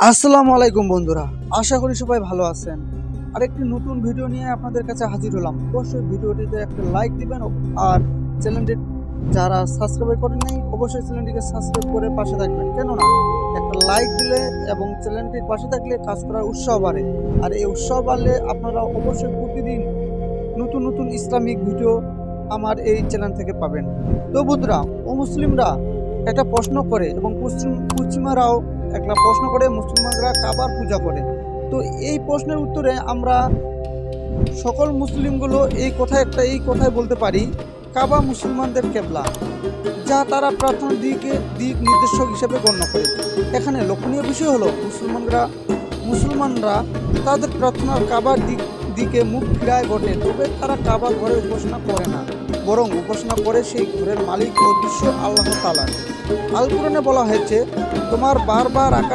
আসসালামু আলাইকুম বন্ধুরা, আশা করি সবাই ভালো আছেন। আরেকটি নতুন ভিডিও নিয়ে আপনাদের কাছে হাজির হলাম। অবশ্যই ভিডিওটিতে একটা লাইক দিবেন আর চ্যানেলটি যারা সাবস্ক্রাইব করেন নাই অবশ্যই চ্যানেলটিকে সাবস্ক্রাইব করে পাশে থাকবেন। কেননা একটা লাইক দিলে এবং চ্যানেলটির পাশে থাকলে কাজ করার উৎসাহ বাড়ে। আর এই উৎসাহ বাড়লে আপনারা অবশ্যই প্রতিদিন নতুন নতুন ইসলামিক ভিডিও আমার এই চ্যানেল থেকে পাবেন। তো বন্ধুরা, মুসলিমরা একটা প্রশ্ন করে এবং পশ্চিমারাও একটা প্রশ্ন করে, মুসলমানরা কাবার পূজা করে। তো এই প্রশ্নের উত্তরে আমরা সকল মুসলিমগুলো এই কথাই বলতে পারি, কাবা মুসলমানদের কেবলা, যা তারা প্রার্থনার দিক নির্দেশক হিসেবে গণ্য করে। এখানে লক্ষণীয় বিষয় হলো মুসলমানরা তাদের প্রার্থনার কাবার দিকে মুখ ফিরায় ঘটে, তবে তারা কাবা ঘরে উপাসনা করে না, বরং উপাসনা করে সেই ঘরের মালিক ও দৃশ্য আল্লাহ তাআলা। আল কোরআনে বলা হয়েছে, তোমার বারবার আকাশ